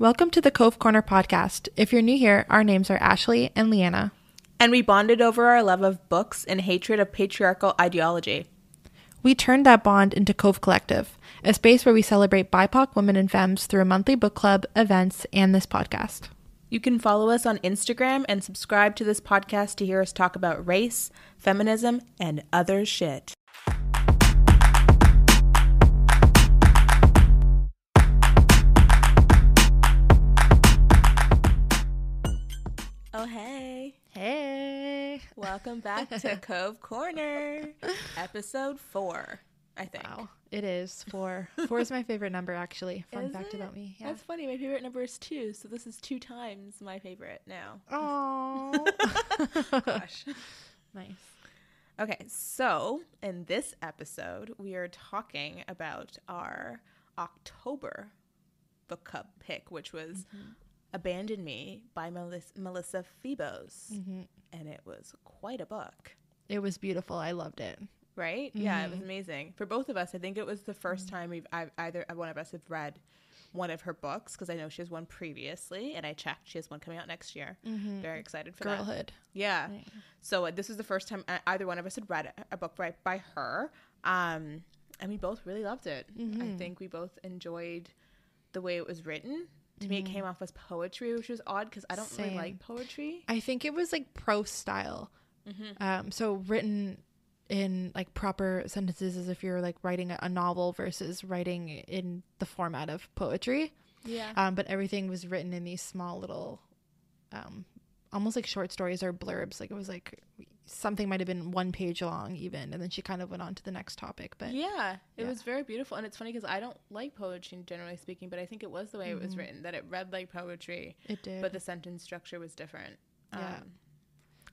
Welcome to the Cove Corner podcast. If you're new here, our names are Ashley and Leanna. And we bonded over our love of books and hatred of patriarchal ideology. We turned that bond into Cove Collective, a space where we celebrate BIPOC women and femmes through a monthly book club, events, and this podcast. You can follow us on Instagram and subscribe to this podcast to hear us talk about race, feminism, and other shit. Oh, hey. Hey. Welcome back to Cove Corner, episode 4, I think. Wow, it is 4. 4 is my favorite number, actually. Fun fact about me. Yeah. That's funny. My favorite number is 2, so this is 2 times my favorite now. Oh. Gosh. Nice. Okay, so in this episode, we are talking about our October book club pick, which was Abandon Me by Melissa Febos. And it was quite a book. It was beautiful. I loved it. Right? Yeah, it was amazing. For both of us, I think it was the first time either one of us have read one of her books, because I know she has one previously, and I checked. She has one coming out next year. Very excited for Girlhood. that. Yeah. Right. So this is the first time either one of us had read a book by her. And we both really loved it. I think we both enjoyed the way it was written. To me, it came off as poetry, which was odd because I don't really like poetry. I think it was like prose style. So written in like proper sentences, as if you're like writing a novel versus writing in the format of poetry. Yeah. But everything was written in these small little, almost like short stories or blurbs. Like it was like something might have been 1 page long even, and then she kind of went on to the next topic. But yeah, it was very beautiful. And it's funny because I don't like poetry generally speaking, but I think it was the way it was written, that it read like poetry. It did. But the sentence structure was different. That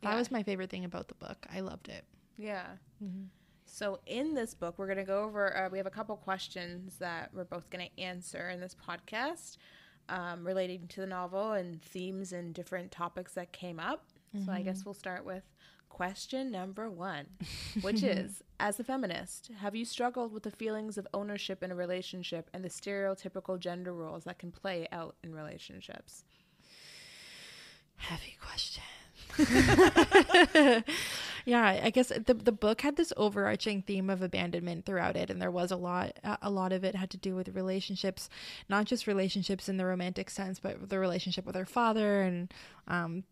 was my favorite thing about the book. I loved it. Yeah. So in this book, we're going to go over, we have a couple questions that we're both going to answer in this podcast relating to the novel and themes and different topics that came up. So I guess we'll start with question number 1, which is, as a feminist, have you struggled with the feelings of ownership in a relationship and the stereotypical gender roles that can play out in relationships? Heavy question. Yeah, I guess the book had this overarching theme of abandonment throughout it, and there was a lot of it had to do with relationships, not just relationships in the romantic sense, but the relationship with her father and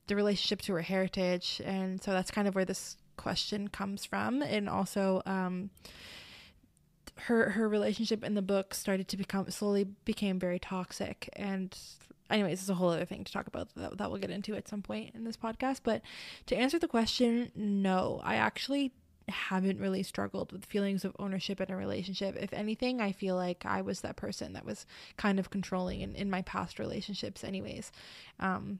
the relationship to her heritage. And so that's kind of where this question comes from. And also her relationship in the book slowly became very toxic. And anyways, it's a whole other thing to talk about that we'll get into at some point in this podcast. But to answer the question, no, I actually haven't really struggled with feelings of ownership in a relationship. If anything, I feel like I was that person that was kind of controlling in my past relationships anyways. I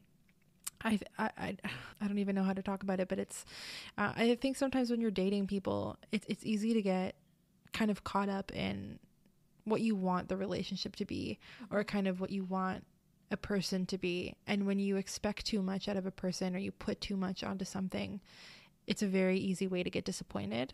don't even know how to talk about it, but it's I think sometimes when you're dating people, it's easy to get kind of caught up in what you want the relationship to be, or kind of what you want a person to be. And when you expect too much out of a person, or you put too much onto something, it's a very easy way to get disappointed.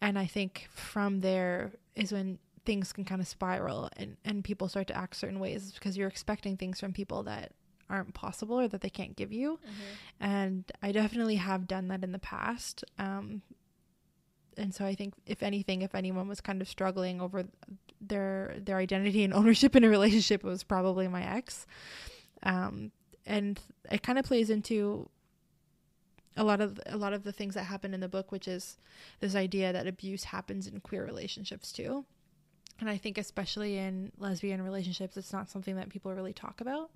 And I think from there is when things can kind of spiral, and people start to act certain ways because you're expecting things from people that aren't possible or that they can't give you. And I definitely have done that in the past. And so I think if anyone was kind of struggling over their identity and ownership in a relationship, it was probably my ex. And it kind of plays into a lot of the things that happen in the book, which is this idea that abuse happens in queer relationships too. And I think especially in lesbian relationships, it's not something that people really talk about.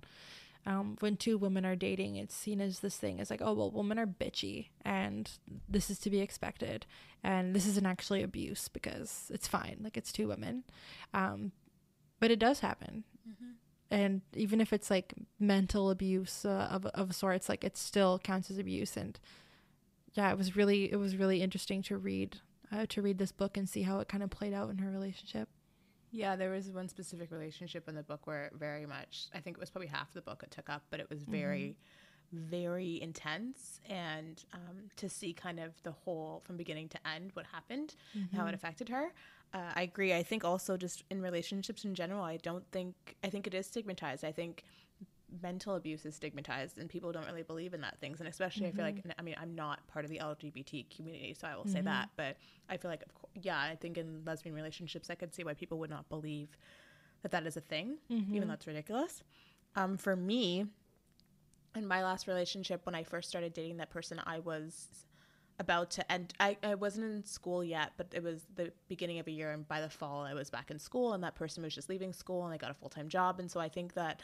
When 2 women are dating, it's seen as this thing. It's like, oh, well, women are bitchy and this is to be expected. And this isn't actually abuse because it's fine. Like, it's 2 women. But it does happen. And even if it's like mental abuse of sorts, like it still counts as abuse. And yeah, it was really interesting to read this book and see how it kind of played out in her relationship. Yeah, there was one specific relationship in the book where very much, I think it was probably half the book it took up, but it was very, very intense. And to see kind of the whole, from beginning to end, what happened, how it affected her. I agree. I think also just in relationships in general, I think it is stigmatized. I think mental abuse is stigmatized and people don't really believe in that things. And especially I feel like, I mean, I'm not part of the LGBT community, so I will say that, but I feel like, I think in lesbian relationships, I could see why people would not believe that is a thing, even though that's ridiculous. For me, in my last relationship, when I first started dating that person, I was about to end. I wasn't in school yet, but it was the beginning of a year, and by the fall I was back in school, and that person was just leaving school, and I got a full-time job. And so I think that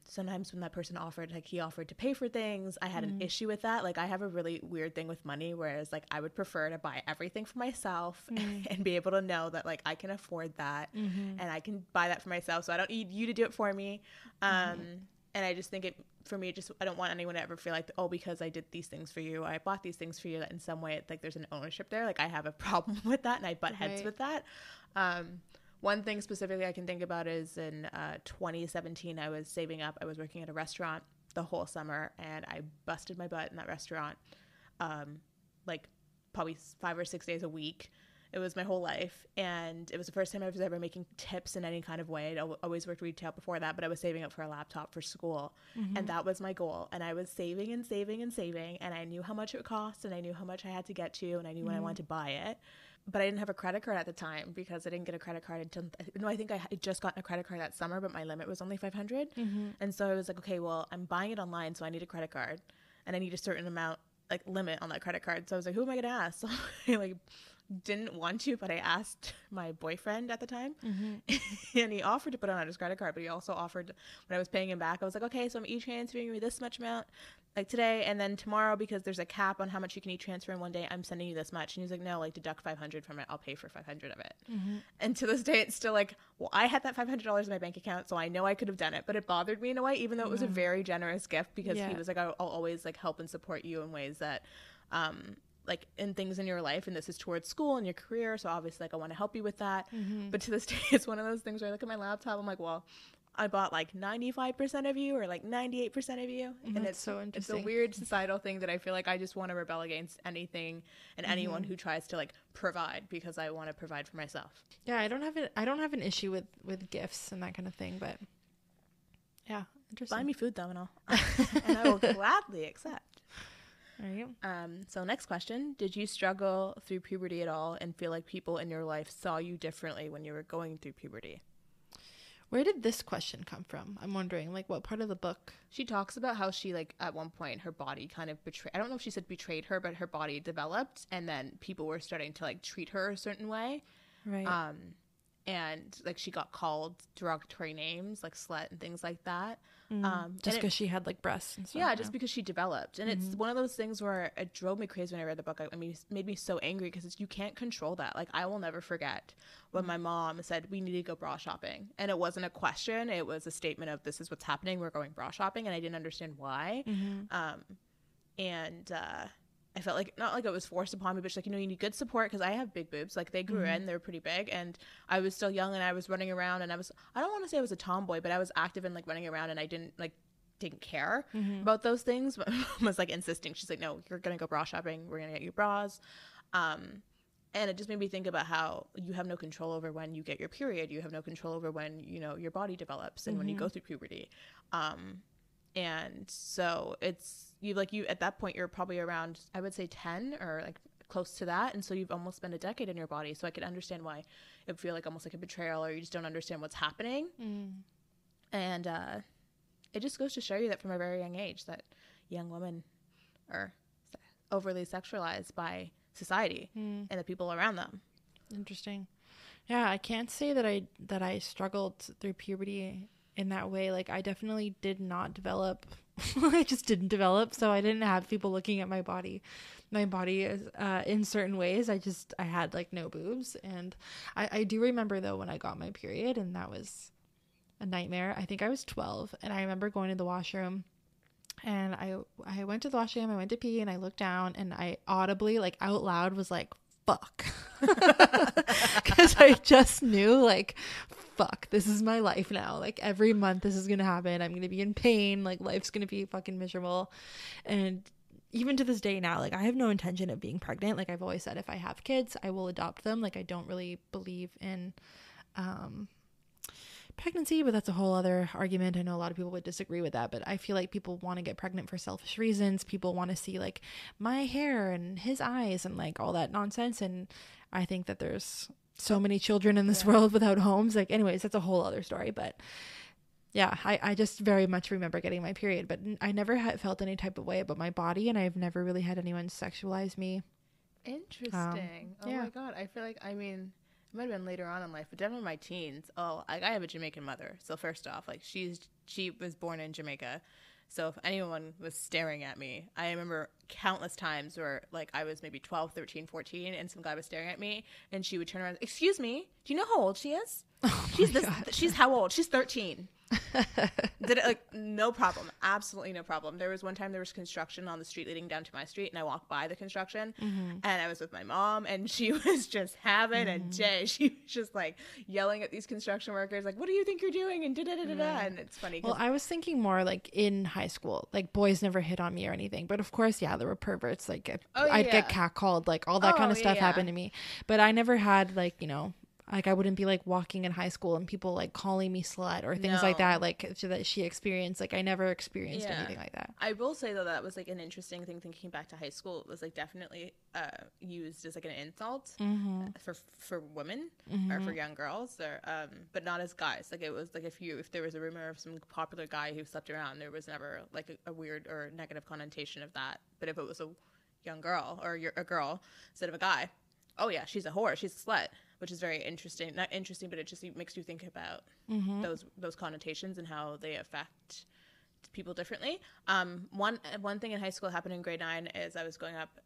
sometimes when that person he offered to pay for things, I had an issue with that. Like, I have a really weird thing with money, whereas like I would prefer to buy everything for myself and be able to know that like I can afford that and I can buy that for myself, so I don't need you to do it for me. And I just think for me, I don't want anyone to ever feel like, oh, because I did these things for you, I bought these things for you, that in some way, like, there's an ownership there. Like, I have a problem with that, and I butt heads with that. One thing specifically I can think about is in 2017, I was saving up. I was working at a restaurant the whole summer, and I busted my butt in that restaurant, like probably 5 or 6 days a week. It was my whole life, and it was the first time I was ever making tips in any kind of way. I'd always worked retail before that, but I was saving up for a laptop for school, and that was my goal. And I was saving and saving and saving, and I knew how much it would cost, and I knew how much I had to get to, and I knew when I wanted to buy it. But I didn't have a credit card at the time because I didn't get a credit card until, no, I think I had just gotten a credit card that summer, but my limit was only $500. And so I was like, okay, well, I'm buying it online, so I need a credit card, and I need a certain amount, like, limit on that credit card. So I was like, who am I going to ask? So I like didn't want to, but I asked my boyfriend at the time, and he offered to put on his credit card, but he also offered, when I was paying him back, I was like, okay, so I'm e-transferring you this much amount, like today, and then tomorrow, because there's a cap on how much you can e-transfer in one day, I'm sending you this much. And he's like, no, like, deduct $500 from it, I'll pay for $500 of it. And to this day, it's still like, well, I had that $500 in my bank account, so I know I could have done it, but it bothered me in a way, even though it was a very generous gift, because he was like, I'll always like help and support you in ways that like in things in your life, and this is towards school and your career, so obviously like I want to help you with that. But to this day, it's one of those things where I look at my laptop, I'm like, well, I bought like 95% of you, or like 98% of you. And it's so interesting. It's a weird societal thing that I feel like I just want to rebel against anything and anyone who tries to like provide, because I want to provide for myself. Yeah, I don't have an issue with gifts and that kind of thing, but yeah, interesting. Buy me food though, and I will gladly accept. All right. So next question, did you struggle through puberty at all and feel like people in your life saw you differently when you were going through puberty? Where did this question come from? I'm wondering, like, what part of the book? She talks about how she, like, at one point, her body kind of betrayed, I don't know if she said betrayed her, but her body developed, and then people were starting to, like, treat her a certain way. Right. And, like, she got called derogatory names, like slut and things like that. Just because she had, like, breasts and stuff. Yeah, just because she developed. And it's one of those things where it drove me crazy when I read the book. I mean, it made me so angry because you can't control that. Like, I will never forget when my mom said, we need to go bra shopping. And it wasn't a question. It was a statement of, this is what's happening. We're going bra shopping. And I didn't understand why. I felt like, not like it was forced upon me, but like, you know, you need good support, because I have big boobs. Like, they grew in, they were pretty big, and I was still young, and I was running around, and I don't want to say I was a tomboy, but I was active and like running around, and I didn't care about those things. But I was like insisting. She's like, no, you're going to go bra shopping. We're going to get you bras. And it just made me think about how you have no control over when you get your period. You have no control over when, you know, your body develops and when you go through puberty. And so you at that point, you're probably around, I would say 10 or like close to that. And so you've almost spent a decade in your body. So I could understand why it would feel like almost like a betrayal, or you just don't understand what's happening. And it just goes to show you that from a very young age that young women are overly sexualized by society and the people around them. Interesting. Yeah, I can't say that I struggled through puberty in that way. Like, I definitely did not develop. I just didn't develop, so I didn't have people looking at my body in certain ways. I had like no boobs. And I do remember though when I got my period, and that was a nightmare. I think I was 12, and I remember going to the washroom, and I went to the washroom, I went to pee, and I looked down, and I audibly, like out loud, was like, fuck. Because I just knew, like, fuck, this is my life now. Like, every month this is gonna happen. I'm gonna be in pain. Like, life's gonna be fucking miserable. And even to this day now, like I have no intention of being pregnant. Like I've always said, if I have kids, I will adopt them. Like I don't really believe in pregnancy, but that's a whole other argument. I know a lot of people would disagree with that, but I feel like people want to get pregnant for selfish reasons. People want to see like my hair and his eyes and like all that nonsense. And I think that there's so many children in this world without homes. Like anyways, that's a whole other story. But yeah, I just very much remember getting my period, but I never felt any type of way about my body, and I've never really had anyone sexualize me. Interesting. Oh my God. I feel like, I mean, it might have been later on in life, but definitely my teens. Oh, I have a Jamaican mother. So first off, like she was born in Jamaica. So if anyone was staring at me, I remember countless times where like I was maybe 12, 13, 14 and some guy was staring at me and she would turn around, excuse me, do you know how old she is? Oh she's how old? She's 13. Did it, like, no problem, absolutely no problem. There was one time there was construction on the street leading down to my street, and I walked by the construction, and I was with my mom, and she was just having a day. She was just like yelling at these construction workers, like, "What do you think you're doing?" and and it's funny. Well, I was thinking more like in high school, like boys never hit on me or anything, but of course, yeah, there were perverts. Like I'd get catcalled, like all that kind of stuff happened to me, but I never had like, you know. Like I wouldn't be like walking in high school and people like calling me slut or things like that, like so that she experienced. Like I never experienced anything like that. I will say though that was like an interesting thing thinking back to high school. It was like definitely used as like an insult for women or for young girls, or but not as guys. Like it was like if there was a rumor of some popular guy who slept around, there was never like a weird or negative connotation of that. But if it was a young girl or a girl instead of a guy, oh yeah, she's a whore, she's a slut. Which is very interesting. Not interesting, but it just makes you think about those connotations and how they affect people differently. One thing in high school happened in grade 9 is I was going up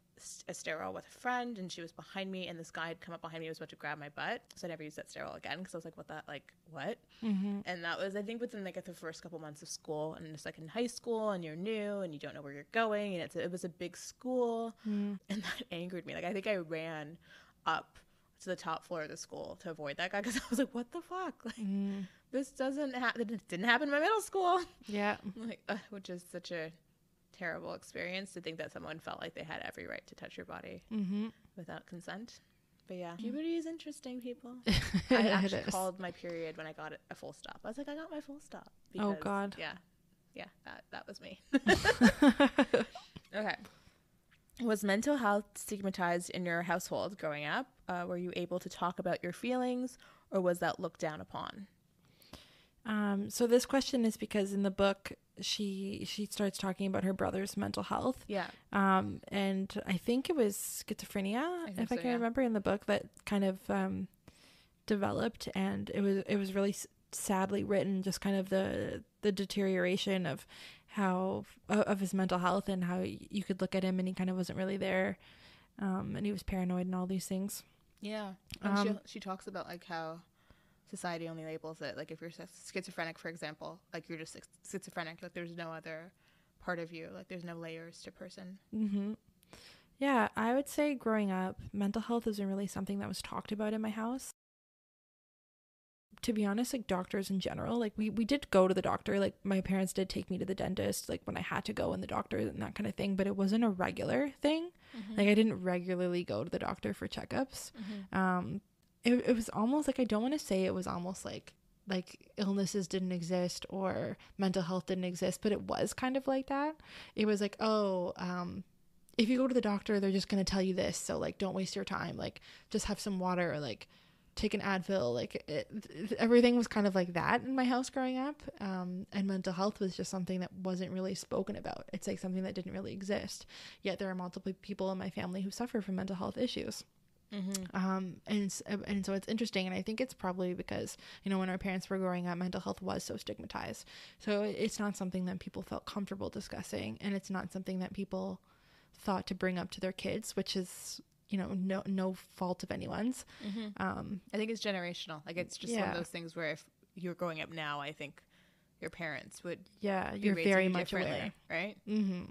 a stairwell with a friend, and she was behind me, and this guy had come up behind me and was about to grab my butt. So I never used that stairwell again because I was like, what? And that was, I think, within like the first couple months of school, and it's like in high school, and you're new, and you don't know where you're going, and it was a big school, and that angered me. Like I think I ran up to the top floor of the school to avoid that guy because I was like, what the fuck? Like, this doesn't happen. It didn't happen in my middle school. Yeah. Like, which is such a terrible experience to think that someone felt like they had every right to touch your body without consent. But yeah, puberty is interesting, people. I actually called my period when I got a full stop. I was like, I got my full stop. Because, oh, God. Yeah, that was me. Okay. Was mental health stigmatized in your household growing up? Were you able to talk about your feelings, or was that looked down upon? So this question is because in the book, she starts talking about her brother's mental health. Yeah. And I think it was schizophrenia, if I can remember, in the book that kind of developed, and it was really sadly written, just kind of the deterioration of how of his mental health and how you could look at him and he kind of wasn't really there, and he was paranoid and all these things. Yeah. And she talks about like how society only labels it, like if you're schizophrenic, for example, like you're just schizophrenic, like there's no other part of you, like there's no layers to person. Yeah, I would say growing up, mental health isn't really something that was talked about in my house. To be honest, like doctors in general, like we did go to the doctor, like my parents did take me to the dentist, like when I had to go, and the doctor and that kind of thing, but it wasn't a regular thing. Like I didn't regularly go to the doctor for checkups. It was almost like, I don't want to say it was almost like illnesses didn't exist or mental health didn't exist, but it was kind of like that. It was like, if you go to the doctor, they're just going to tell you this, so like don't waste your time, like just have some water, or like take an Advil. Like everything was kind of like that in my house growing up, and mental health was just something that wasn't really spoken about. It's like something that didn't really exist, yet there are multiple people in my family who suffer from mental health issues. And so it's interesting, and I think it's probably because, you know, when our parents were growing up, mental health was so stigmatized, so it's not something that people felt comfortable discussing, and it's not something that people thought to bring up to their kids, which is, you know, no fault of anyone's. I think it's generational. Like it's just one of those things where if you're growing up now, I think your parents would you're very much aware, right?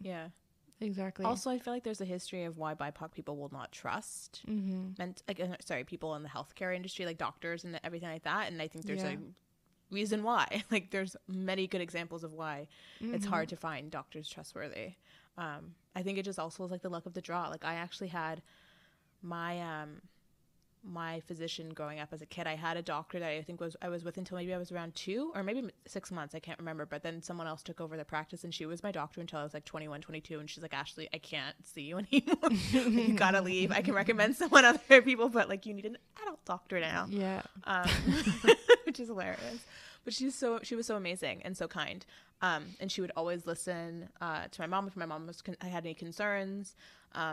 Yeah, exactly. Also, I feel like there's a history of why BIPOC people will not trust people in the healthcare industry, like doctors and everything like that, and I think there's reason why. Like, there's many good examples of why it's hard to find doctors trustworthy. I think it just also is like the luck of the draw. Like, I actually had my physician growing up as a kid. I had a doctor that I was with until maybe I was around 2 or maybe 6 months. I can't remember. But then someone else took over the practice, and she was my doctor until I was like 21, 22. And she's like, Ashley, I can't see you anymore. You gotta leave. I can recommend someone other people, but like, you need an adult doctor now. Yeah. Which is hilarious. But she was so amazing and so kind. And she would always listen to my mom if my mom had any concerns.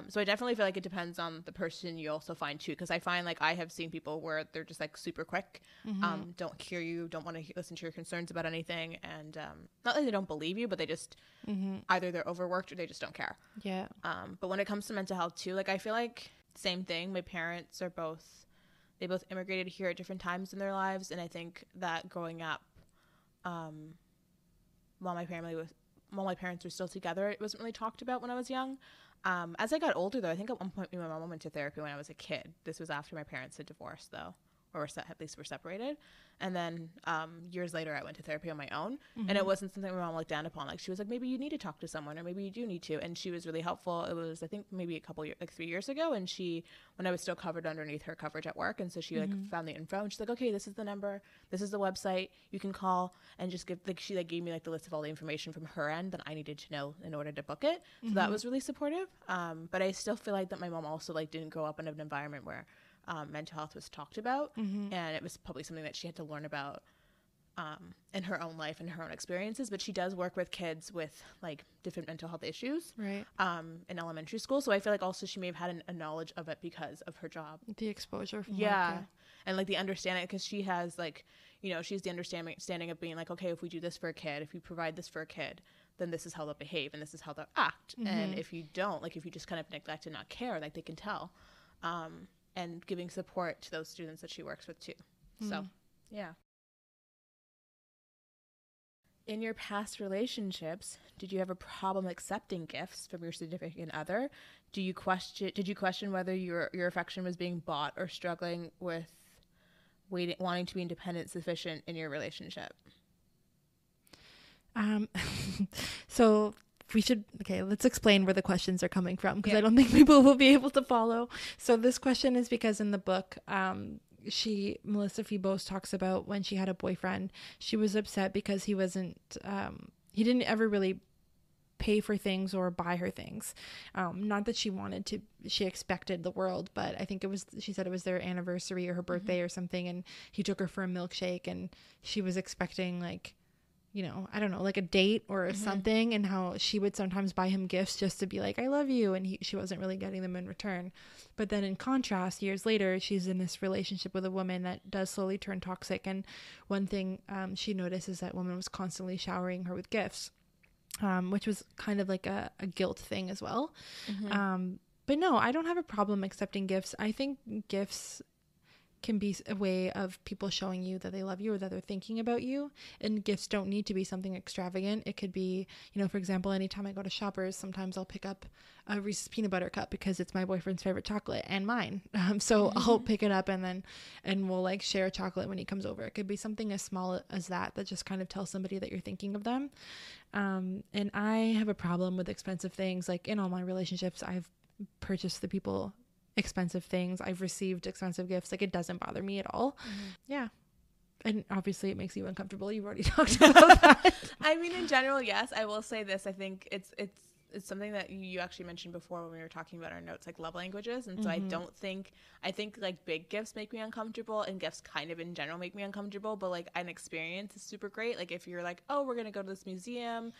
So I definitely feel like it depends on the person you also find too, because I find like I have seen people where they're just like super quick, don't hear you, don't want to listen to your concerns about anything, and not that they don't believe you, but they just either they're overworked or they just don't care. Yeah. But when it comes to mental health too, like I feel like same thing. My parents they both immigrated here at different times in their lives, and I think that growing up, while my parents were still together, it wasn't really talked about when I was young. As I got older, though, I think at one point my mom went to therapy when I was a kid. This was after my parents had divorced, though, or at least were separated. And then years later, I went to therapy on my own, and it wasn't something my mom looked down upon. Like, she was like, maybe you need to talk to someone, or maybe you do need to. And she was really helpful. It was, I think, maybe a couple years, like 3 years ago, and when I was still covered underneath her coverage at work, and so she like found the info, and she's like, okay, this is the number, this is the website, you can call, and just she like gave me like the list of all the information from her end that I needed to know in order to book it. So that was really supportive. But I still feel like that my mom also like didn't grow up in an environment where mental health was talked about, and it was probably something that she had to learn about in her own life and her own experiences. But she does work with kids with like different mental health issues, right? In elementary school, so I feel like also she may have had a knowledge of it because of her job, the exposure from and like the understanding, because she has like, you know, she's the understanding of being like, okay, if we do this for a kid, if we provide this for a kid, then this is how they'll behave and this is how they'll act. And if you don't, like if you just kind of neglect and not care, like they can tell. And giving support to those students that she works with too. So, yeah. In your past relationships, did you have a problem accepting gifts from your significant other? Did you question whether your affection was being bought, or struggling with wanting to be independent sufficient in your relationship? So let's explain where the questions are coming from, because I don't think people will be able to follow. So this question is because in the book, Melissa Febos talks about when she had a boyfriend, she was upset because he didn't ever really pay for things or buy her things. Not that she expected the world, but I think she said it was their anniversary or her birthday or something, and he took her for a milkshake, and she was expecting like, you know, I don't know, like a date or something, and how she would sometimes buy him gifts just to be like, I love you, and she wasn't really getting them in return. But then in contrast, years later, she's in this relationship with a woman that does slowly turn toxic, and one thing she noticed is that woman was constantly showering her with gifts, which was kind of like a guilt thing as well. But no, I don't have a problem accepting gifts. I think gifts can be a way of people showing you that they love you or that they're thinking about you. And gifts don't need to be something extravagant. It could be, you know, for example, anytime I go to Shoppers, sometimes I'll pick up a Reese's peanut butter cup because it's my boyfriend's favorite chocolate and mine. So I'll pick it up and we'll like share chocolate when he comes over. It could be something as small as that just kind of tells somebody that you're thinking of them. And I have a problem with expensive things. Like in all my relationships, I've purchased the people expensive things. I've received expensive gifts. Like, it doesn't bother me at all. Yeah. And obviously it makes you uncomfortable. You've already talked about that. I mean, in general, yes. I will say this. I think it's something that you actually mentioned before when we were talking about our notes, like love languages. And so I think like big gifts make me uncomfortable, and gifts kind of in general make me uncomfortable, but like an experience is super great. Like if you're like, oh, we're going to go to this museum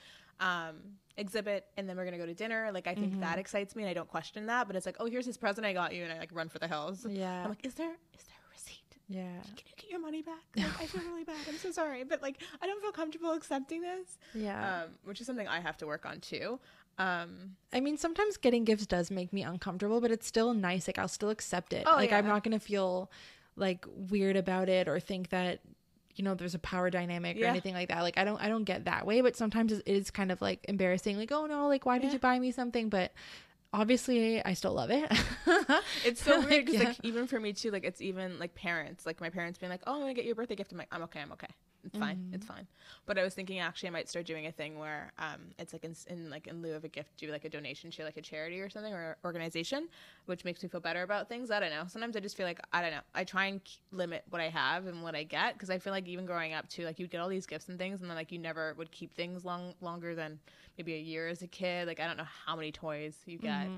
exhibit and then we're gonna go to dinner, like I think that excites me and I don't question that. But it's like, oh, here's this present I got you, and I like run for the hills. I'm like, is there a receipt? Can you get your money back? Like, I feel really bad, I'm so sorry, but like I don't feel comfortable accepting this. Which is something I have to work on too. I mean, sometimes getting gifts does make me uncomfortable, but it's still nice. Like I'll still accept it. I'm not gonna feel like weird about it or think that, you know, there's a power dynamic or anything like that. Like I don't get that way, but sometimes it is kind of like embarrassing, like, oh no, like why did you buy me something? But obviously I still love it. It's so weird because like even for me too, like it's even like parents, like my parents being like, oh, I'm gonna get you a birthday gift. I'm like, I'm okay. It's fine. It's fine. But I was thinking actually I might start doing a thing where it's like in lieu of a gift, do like a donation to like a charity or something or organization, which makes me feel better about things. I don't know. Sometimes I just feel like, I don't know. I try and limit what I have and what I get, because I feel like even growing up too, like you'd get all these gifts and things, and then like you never would keep things longer than maybe a year as a kid. Like I don't know how many toys you get,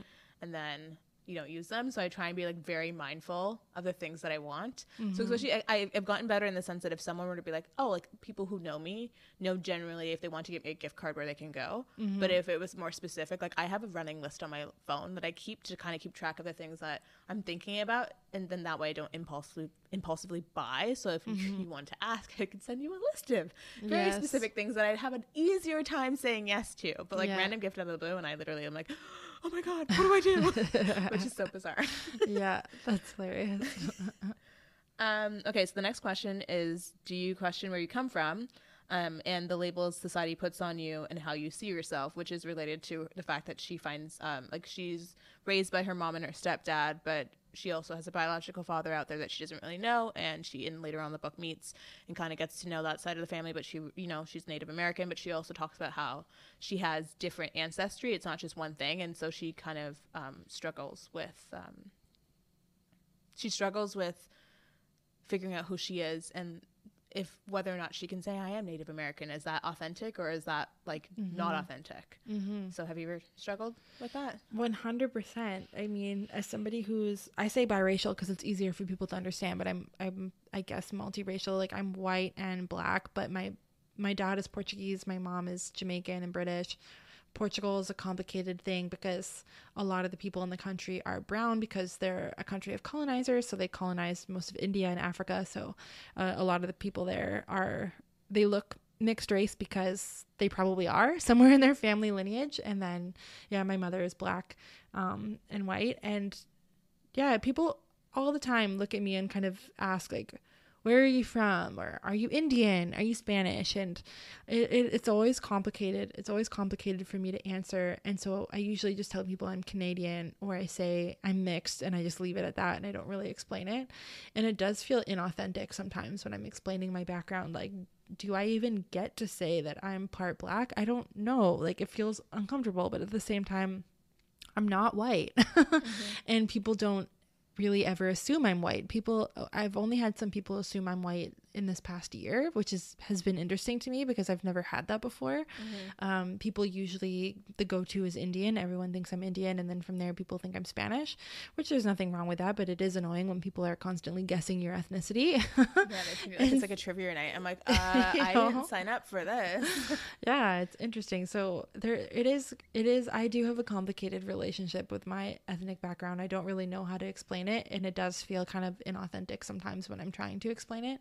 and then you don't use them. So I try and be like very mindful of the things that I want. So especially I've gotten better in the sense that if someone were to be like, oh, like people who know me know generally if they want to give me a gift card where they can go. But if it was more specific, like I have a running list on my phone that I keep to kind of keep track of the things that I'm thinking about. And then that way I don't impulsively buy. So if you want to ask, I could send you a list of very specific things that I'd have an easier time saying yes to. But like random gift out of the blue, and I literally am like, oh my God, what do I do? Which is so bizarre. Yeah, that's hilarious. Okay, so the next question is, do you question where you come from and the labels society puts on you and how you see yourself, which is related to the fact that she finds like she's raised by her mom and her stepdad, but she also has a biological father out there that she doesn't really know, and she later on in the book meets and kind of gets to know that side of the family. But she, you know, she's Native American, but she also talks about how she has different ancestry. It's not just one thing, and so she kind of struggles with figuring out who she is and if whether or not she can say I am Native American. Is that authentic or is that like not authentic? So have you ever struggled with that? 100%. I mean, as somebody I say biracial because it's easier for people to understand, but I'm I guess multiracial. Like I'm white and black, but my dad is Portuguese, my mom is Jamaican and British. Portugal is a complicated thing because a lot of the people in the country are brown because they're a country of colonizers. So they colonized most of India and Africa. So a lot of the people there they look mixed race because they probably are somewhere in their family lineage. And then, yeah, my mother is black and white. And yeah, people all the time look at me and kind of ask like, where are you from? Or are you Indian? Are you Spanish? And it's always complicated. It's always complicated for me to answer. And so I usually just tell people I'm Canadian, or I say I'm mixed, and I just leave it at that. And I don't really explain it. And it does feel inauthentic sometimes when I'm explaining my background. Like, do I even get to say that I'm part black? I don't know. Like, it feels uncomfortable, but at the same time, I'm not white. And people don't really ever assume I'm white. I've only had some people assume I'm white in this past year, which has been interesting to me because I've never had that before. People usually, the go-to is Indian. Everyone thinks I'm Indian, and then from there people think I'm Spanish, which there's nothing wrong with that, but it is annoying when people are constantly guessing your ethnicity. It's like a trivia night. I'm like, I didn't sign up for this. Yeah, it's interesting. So it is I do have a complicated relationship with my ethnic background. I don't really know how to explain it, and it does feel kind of inauthentic sometimes when I'm trying to explain it.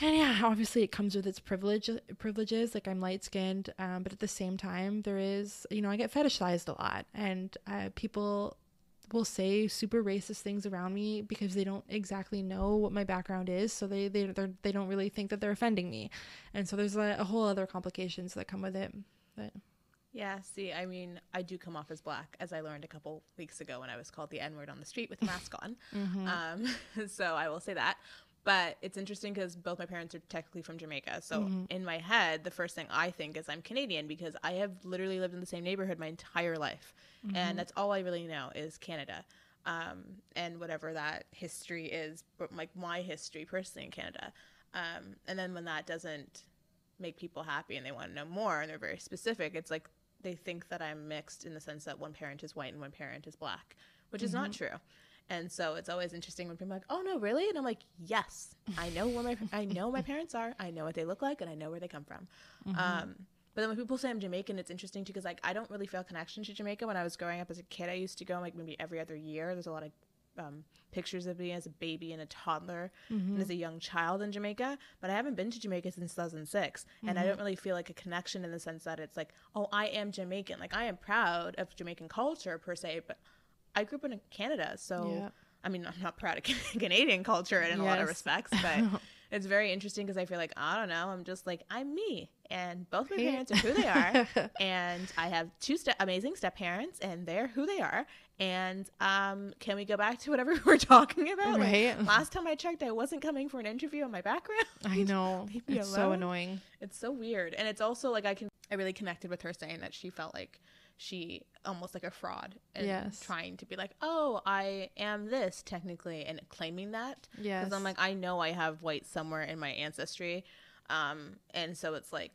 And yeah, obviously it comes with its privileges. Like I'm light skinned, but at the same time there is, I get fetishized a lot, and people will say super racist things around me because they don't exactly know what my background is. So they don't really think that they're offending me. And so there's a whole other complications that come with it. But yeah, see, I mean, I do come off as black, as I learned a couple weeks ago when I was called the N-word on the street with a mask on. So I will say that. But it's interesting because both my parents are technically from Jamaica. So in my head, the first thing I think is I'm Canadian because I have literally lived in the same neighborhood my entire life. And that's all I really know is Canada. And whatever that history is, but like my history personally in Canada. And then when that doesn't make people happy and they want to know more and they're very specific, it's like they think that I'm mixed in the sense that one parent is white and one parent is black, which is not true. And so it's always interesting when people are like, oh no, really? And I'm like, yes, I know I know my parents are, I know what they look like, and I know where they come from. But then when people say I'm Jamaican, it's interesting too, because like I don't really feel a connection to Jamaica. When I was growing up as a kid, I used to go like maybe every other year. There's a lot of pictures of me as a baby and a toddler and as a young child in Jamaica, but I haven't been to Jamaica since 2006, and I don't really feel like a connection in the sense that it's like, oh, I am Jamaican. Like I am proud of Jamaican culture per se, but I grew up in Canada, so I mean, I'm not proud of Canadian culture in a lot of respects, but It's very interesting because I feel like, I don't know, I'm just like, I'm me. And both my parents are who they are. And I have two amazing step parents, and they're who they are. And can we go back to whatever we're talking about? Right. Like, last time I checked, I wasn't coming for an interview on my background. I know. It's so annoying. It's so weird. And it's also like I really connected with her saying that she felt like she almost like a fraud and trying to be like, oh, I am this technically, and claiming that. Yes. Because I'm like, I know I have white somewhere in my ancestry. And so it's like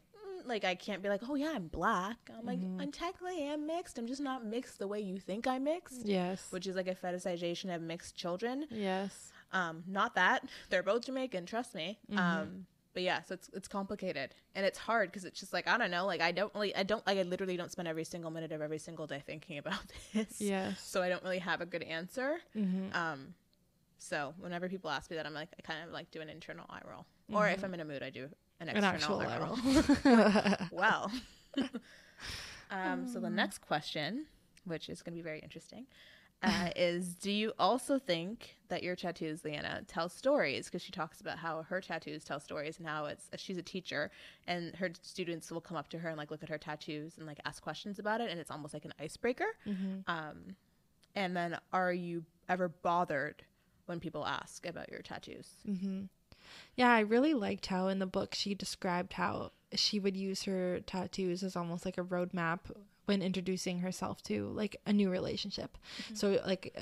I can't be like, oh yeah, I'm black. I'm like, I technically am mixed. I'm just not mixed the way you think I'm mixed. Yes. Which is like a fetishization of mixed children. Yes. Not that. They're both Jamaican, trust me. But yeah, so it's complicated, and it's hard because it's just like, I don't know, like I literally don't spend every single minute of every single day thinking about this. Yes. So I don't really have a good answer. So whenever people ask me that, I'm like, I kind of like do an internal eye roll, or if I'm in a mood, I do an external eye roll. Well, so the next question, which is going to be very interesting, is, do you also think that your tattoos, Leanna, tell stories? Because she talks about how her tattoos tell stories, and how she's a teacher, and her students will come up to her and like look at her tattoos and like ask questions about it, and it's almost like an icebreaker. And then, are you ever bothered when people ask about your tattoos? Yeah, I really liked how in the book she described how she would use her tattoos as almost like a roadmap when introducing herself to like a new relationship. So like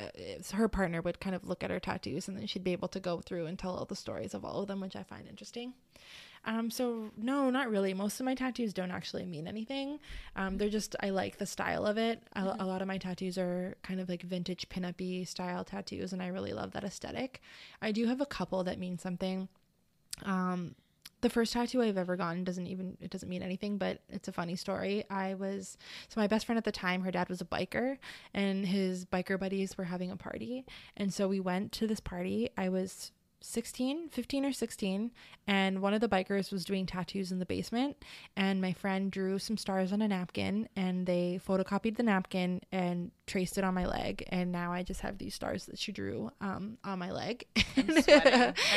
her partner would kind of look at her tattoos, and then she'd be able to go through and tell all the stories of all of them, which I find interesting. So no, not really. Most of my tattoos don't actually mean anything. They're just, I like the style of it. A lot of my tattoos are kind of like vintage pin-up-y style tattoos, and I really love that aesthetic. I do have a couple that mean something. The first tattoo I've ever gotten doesn't mean anything, but it's a funny story. So my best friend at the time, her dad was a biker, and his biker buddies were having a party. And so we went to this party. I was 15 or 16, and one of the bikers was doing tattoos in the basement, and my friend drew some stars on a napkin, and they photocopied the napkin and traced it on my leg, and now I just have these stars that she drew on my leg. I'm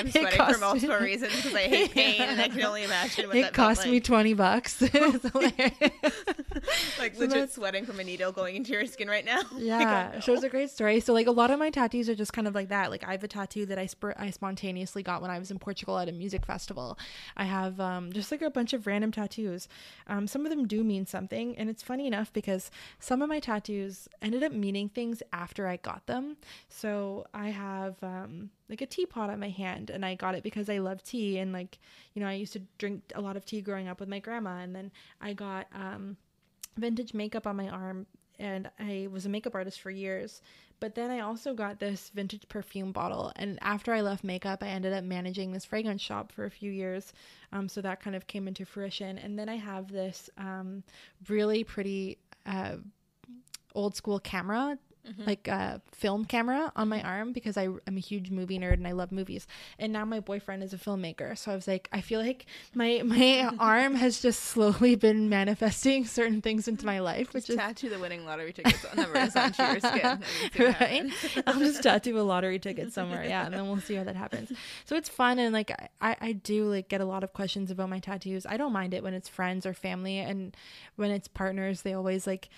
sweating for multiple reasons, because I hate pain, and I can only imagine what that cost me $20. Like legit sweating from a needle going into your skin right now. Yeah, so it's a great story. So like a lot of my tattoos are just kind of like that. Like I have a tattoo that I spontaneously got when I was in Portugal at a music festival. I have just like a bunch of random tattoos. Some of them do mean something, and it's funny enough because some of my tattoos ended up meaning things after I got them. So I have like a teapot on my hand, and I got it because I love tea, and like, you know, I used to drink a lot of tea growing up with my grandma. And then I got vintage makeup on my arm, and I was a makeup artist for years. But then I also got this vintage perfume bottle, and after I left makeup, I ended up managing this fragrance shop for a few years. So that kind of came into fruition. And then I have this really pretty old school camera, like a film camera on my arm, because I'm a huge movie nerd and I love movies. And now my boyfriend is a filmmaker, so I was like, I feel like my arm has just slowly been manifesting certain things into my life, which is tattoo the winning lottery tickets numbers onto your skin. Right? I'll just tattoo a lottery ticket somewhere, and then we'll see how that happens. So it's fun, and like I do like get a lot of questions about my tattoos. I don't mind it when it's friends or family, and when it's partners, they always like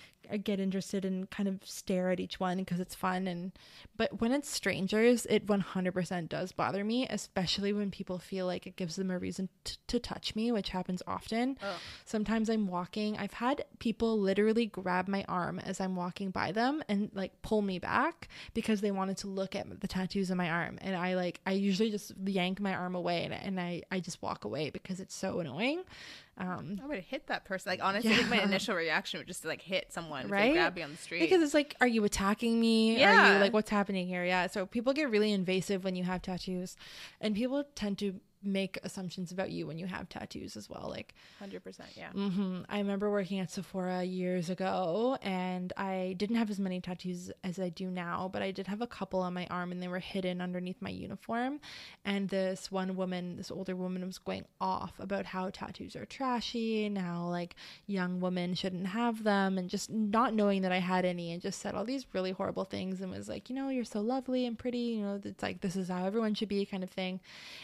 get interested and kind of stare at each one because it's fun. But when it's strangers, it 100% does bother me, especially when people feel like it gives them a reason to touch me, which happens often. Sometimes I'm walking, I've had people literally grab my arm as I'm walking by them and like pull me back because they wanted to look at the tattoos on my arm, and I usually just yank my arm away, and I just walk away because it's so annoying. I would hit that person. Like, honestly, I think my initial reaction would just to like hit someone, right? If they grab me on the street. Because it's like, are you attacking me? Yeah. Are you like, what's happening here? Yeah. So people get really invasive when you have tattoos, and people tend to make assumptions about you when you have tattoos as well. Like 100%. Yeah. I remember working at Sephora years ago, and I didn't have as many tattoos as I do now, but I did have a couple on my arm, and they were hidden underneath my uniform. And this older woman was going off about how tattoos are trashy and how like young women shouldn't have them, and just not knowing that I had any, and just said all these really horrible things, and was like, you know, you're so lovely and pretty, you know, it's like, this is how everyone should be, kind of thing.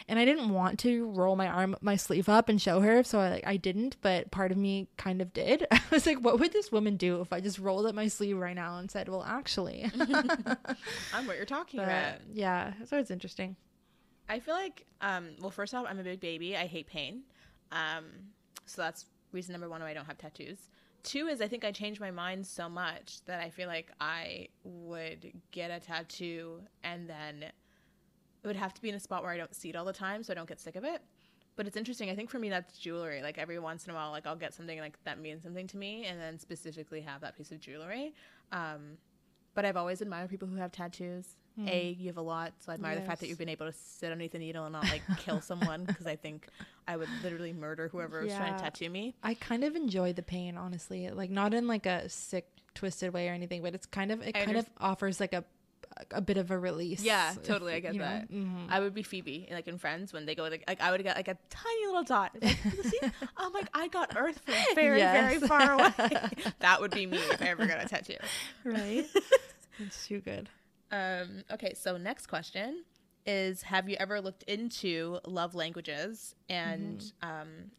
And I didn't want want to roll my sleeve up and show her, so I didn't, but part of me kind of did. I was like, what would this woman do if I just rolled up my sleeve right now and said, well, actually I'm what you're talking about. Yeah, so it's interesting. I feel like well, first off, I'm a big baby. I hate pain, so that's reason number one why I don't have tattoos. Two is I think I changed my mind so much that I feel like I would get a tattoo and then it would have to be in a spot where I don't see it all the time, so I don't get sick of it. But it's interesting. I think for me, that's jewelry. Like every once in a while, like I'll get something like that means something to me, and then specifically have that piece of jewelry. But I've always admired people who have tattoos. You have a lot, so I admire the fact that you've been able to sit underneath a needle and not like kill someone, because I think I would literally murder whoever was trying to tattoo me. I kind of enjoy the pain, honestly, like not in like a sick, twisted way or anything, but it's kind of offers like a bit of a release. Yeah, totally. I get that. I would be Phoebe, like in Friends, when they go like I would get like a tiny little dot. Like, see? I'm like, I got Earth from very, very far away. That would be me if I ever got a tattoo. Right? It's too good. Okay, so next question is, have you ever looked into love languages and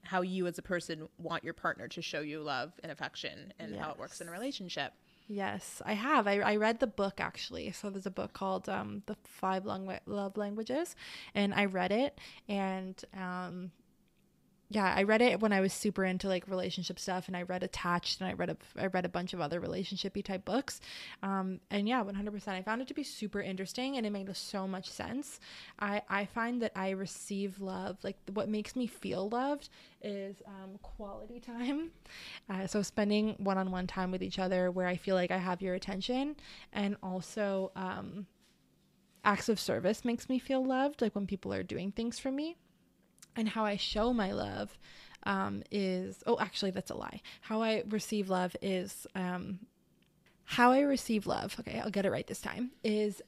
how you as a person want your partner to show you love and affection, and how it works in a relationship? Yes, I have. I read the book, actually. So there's a book called The 5 Love Languages, and I read it, and I read it when I was super into like relationship stuff, and I read Attached, and I read a bunch of other relationshipy type books. And yeah, 100%. I found it to be super interesting, and it made so much sense. I find that I receive love, like what makes me feel loved is quality time. So spending one-on-one time with each other where I feel like I have your attention, and also acts of service makes me feel loved, like when people are doing things for me. And how I show my love is, actually, that's a lie. How I receive love is, okay, I'll get it right this time, is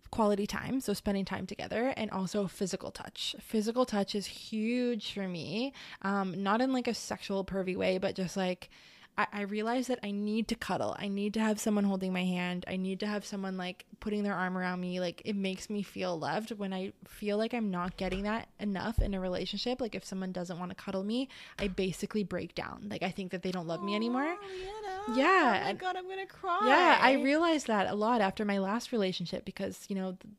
quality time, so spending time together, and also physical touch. Physical touch is huge for me, not in like a sexual pervy way, but just like, I realize that I need to cuddle. I need to have someone holding my hand. I need to have someone like putting their arm around me. Like it makes me feel loved. When I feel like I'm not getting that enough in a relationship, like if someone doesn't want to cuddle me, I basically break down. Like I think that they don't love me anymore. Yeah. Oh my God, I'm gonna cry. Yeah, I realized that a lot after my last relationship, because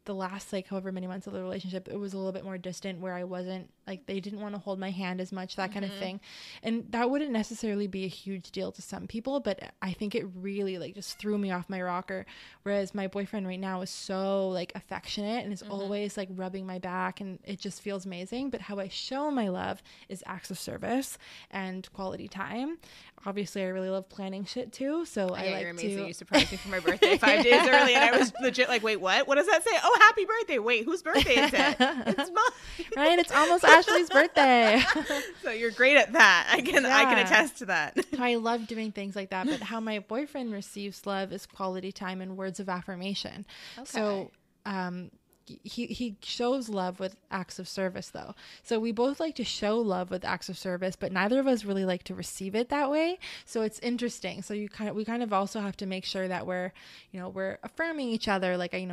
the last like however many months of the relationship, it was a little bit more distant, where I wasn't like, they didn't want to hold my hand as much, that kind of thing. And that wouldn't necessarily be a huge deal to some people, but I think it really like just threw me off my rocker. Whereas my boyfriend right now is so like affectionate and is always like rubbing my back, and it just feels amazing. But how I show my love is acts of service and quality time. Obviously I really love planning shit too, so I like you're amazing. to. You surprised me for my birthday 5 days early, and I was legit like, wait, what does that say? Oh, happy birthday. Wait, whose birthday is it? It's mine. Right, it's almost Ashley's birthday. So you're great at that. I can attest to that. So I love doing things like that. But how my boyfriend receives love is quality time and words of affirmation. Okay. So he shows love with acts of service, though. So we both like to show love with acts of service, but neither of us really like to receive it that way. So it's interesting. So we kind of also have to make sure that we're affirming each other. Like I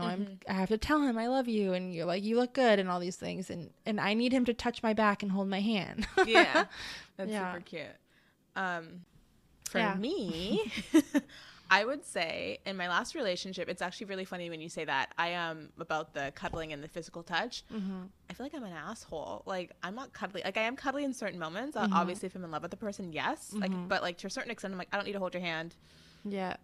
have to tell him I love you, and you're like, you look good, and all these things, and I need him to touch my back and hold my hand. Yeah, that's super cute. For me, I would say in my last relationship, it's actually really funny when you say that. I am about the cuddling and the physical touch. I feel like I'm an asshole. Like I'm not cuddly. Like I am cuddly in certain moments. Obviously, if I'm in love with the person, yes. Like, but like to a certain extent, I'm like, I don't need to hold your hand. Yeah.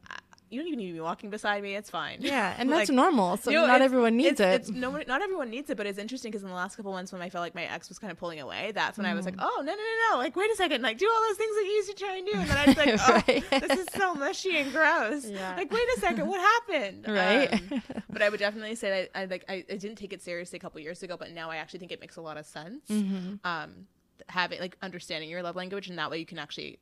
You don't even need to be walking beside me. It's fine. Yeah, and that's normal. So not everyone needs it. Not everyone needs it, but it's interesting because in the last couple months when I felt like my ex was kind of pulling away, that's when I was like, oh, no. Like, wait a second. Like, do all those things that you used to try and do. And then I was like, this is so mushy and gross. Yeah. Like, wait a second. What happened? Right. But I would definitely say that I didn't take it seriously a couple years ago, but now I actually think it makes a lot of sense. Having, like, understanding your love language, and that way you can actually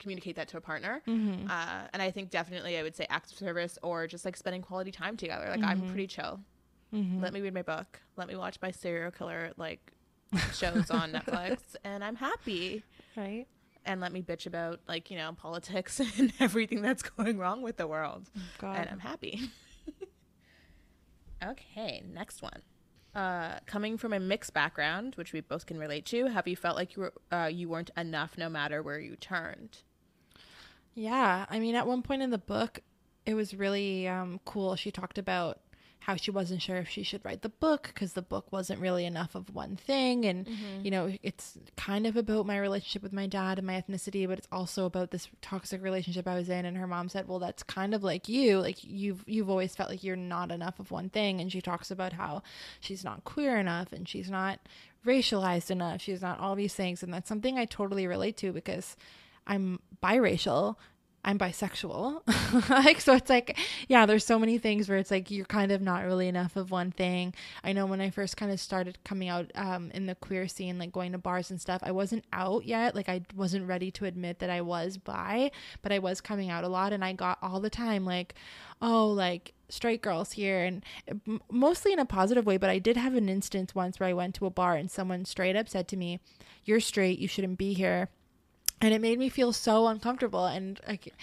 communicate that to a partner. And I think definitely I would say acts of service, or just like spending quality time together. Like I'm pretty chill. Let me read my book, let me watch my serial killer like shows on Netflix, and I'm happy. Right. And let me bitch about like politics and everything that's going wrong with the world. God. And I'm happy. Okay, next one. Coming from a mixed background, which we both can relate to, have you felt like you weren't enough no matter where you turned? Yeah, I mean, at one point in the book, it was really cool. She talked about how she wasn't sure if she should write the book because the book wasn't really enough of one thing. And, you know, it's kind of about my relationship with my dad and my ethnicity, but it's also about this toxic relationship I was in. And her mom said, well, that's kind of like you. Like, you've always felt like you're not enough of one thing. And she talks about how she's not queer enough and she's not racialized enough. She's not all these things. And that's something I totally relate to because I'm biracial. I'm bisexual. Like, so it's like, yeah, there's so many things where it's like, you're kind of not really enough of one thing. I know when I first kind of started coming out in the queer scene, like going to bars and stuff, I wasn't out yet. Like, I wasn't ready to admit that I was bi, but I was coming out a lot. And I got all the time like, oh, like straight girls here, and mostly in a positive way. But I did have an instance once where I went to a bar and someone straight up said to me, you're straight, you shouldn't be here. And it made me feel so uncomfortable. And like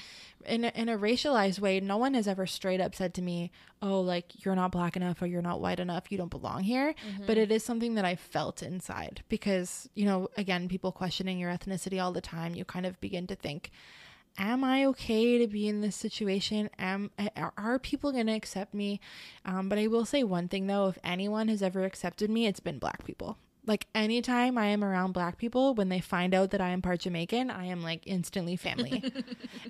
in a racialized way, no one has ever straight up said to me, oh, like, you're not black enough or you're not white enough, you don't belong here. But it is something that I felt inside because, you know, again, people questioning your ethnicity all the time, you kind of begin to think, am I okay to be in this situation? Are people going to accept me? But I will say one thing, though, if anyone has ever accepted me, it's been black people. Like, anytime I am around black people, when they find out that I am part Jamaican, I am like instantly family.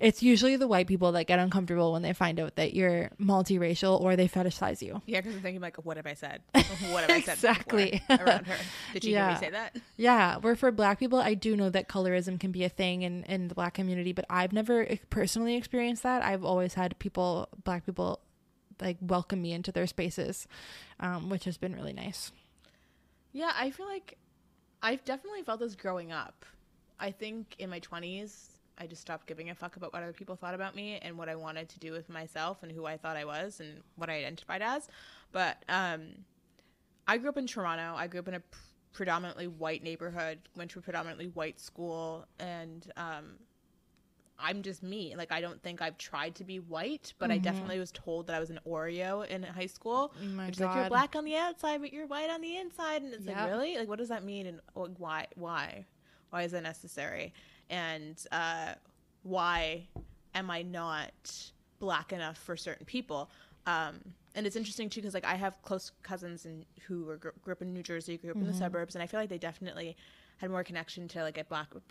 It's usually the white people that get uncomfortable when they find out that you're multiracial or they fetishize you. Yeah, because I'm thinking like, what have I said? What have I said exactly around her? Did you hear me say that? Yeah, where for black people, I do know that colorism can be a thing in the black community, but I've never personally experienced that. I've always had black people, like, welcome me into their spaces, which has been really nice. Yeah, I feel like I've definitely felt this growing up. I think in my 20s, I just stopped giving a fuck about what other people thought about me and what I wanted to do with myself and who I thought I was and what I identified as. But I grew up in Toronto. I grew up in a predominantly white neighborhood, went to a predominantly white school, and I'm just me. Like, I don't think I've tried to be white, but I definitely was told that I was an Oreo in high school. Oh my It's God. like, you're black on the outside, but you're white on the inside. And it's like, really? Like, what does that mean? And why? Why is that necessary? And why am I not black enough for certain people? And it's interesting, too, because, like, I have close cousins who grew up in New Jersey, grew up in the suburbs, and I feel like they definitely had more connection to, like, a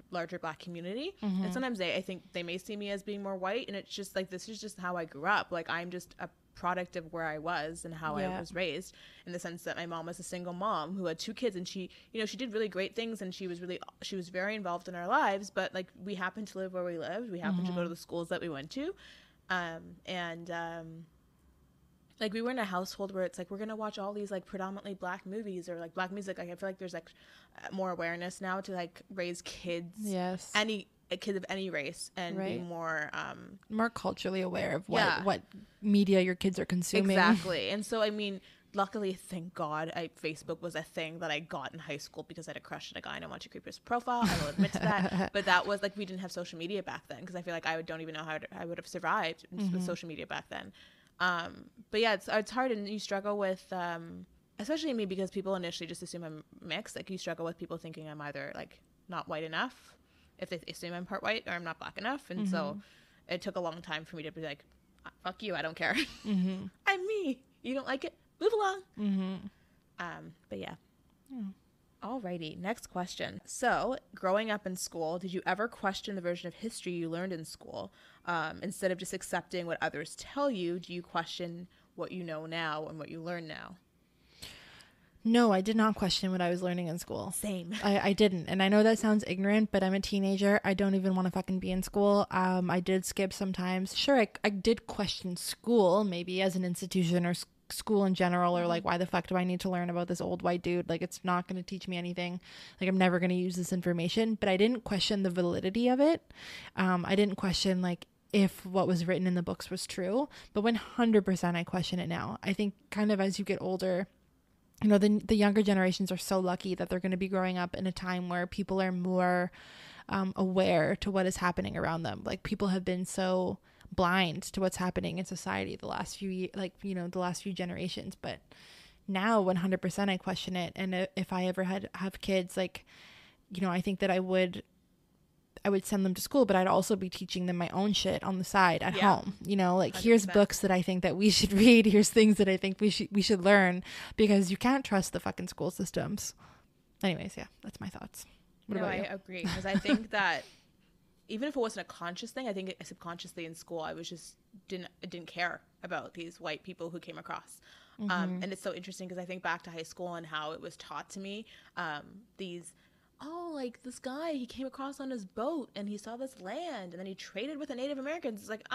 larger black community. And sometimes I think they may see me as being more white, and it's just like, this is just how I grew up. Like, I'm just a product of where I was and how I was raised, in the sense that my mom was a single mom who had 2 kids, and she, you know, she did really great things, and she was very involved in our lives, but, like, we happened to live where we lived. We happened to go to the schools that we went to. Like, we were in a household where it's like, we're going to watch all these, like, predominantly black movies or, like, black music. Like, I feel like there's, like, more awareness now to, like, raise kids. Yes. Kids of any race and be more culturally aware of what media your kids are consuming. Exactly. And so, I mean, luckily, thank God, Facebook was a thing that I got in high school because I had a crush on a guy and I wanted to creep his profile. I will admit to that. But that was, like, we didn't have social media back then, because I feel like I don't even know how I would have survived with social media back then. But yeah, it's hard, and you struggle with, especially me, because people initially just assume I'm mixed. Like, you struggle with people thinking I'm either, like, not white enough, if they assume I'm part white, or I'm not black enough. And so it took a long time for me to be like, fuck you, I don't care. I'm me. You don't like it? Move along. But yeah. Alrighty, next question. So, growing up in school, did you ever question the version of history you learned in school? Instead of just accepting what others tell you, do you question what you know now and what you learn now? No, I did not question what I was learning in school. Same. I didn't. And I know that sounds ignorant, but I'm a teenager. I don't even want to fucking be in school. I did skip sometimes. Sure, I did question school, maybe as an institution or school in general, or like, why the fuck do I need to learn about this old white dude? Like, it's not going to teach me anything. Like, I'm never going to use this information. But I didn't question the validity of it. I didn't question, like, if what was written in the books was true. But 100% I question it now. I think kind of as you get older, you know, the younger generations are so lucky that they're going to be growing up in a time where people are more aware to what is happening around them. Like, people have been so blind to what's happening in society the last few the last few generations. But now 100% I question it. And if I ever have kids, like, you know, I think that I would send them to school, but I'd also be teaching them my own shit on the side at home. You know, like 100%. Here's books that I think that we should read. Here's things that I think we should learn, because you can't trust the fucking school systems. Anyways, yeah, that's my thoughts. No, I agree, because I think that even if it wasn't a conscious thing, I think subconsciously in school I was just didn't care about these white people who came across. And it's so interesting because I think back to high school and how it was taught to me, like this guy, he came across on his boat and he saw this land and then he traded with the Native Americans. It's like,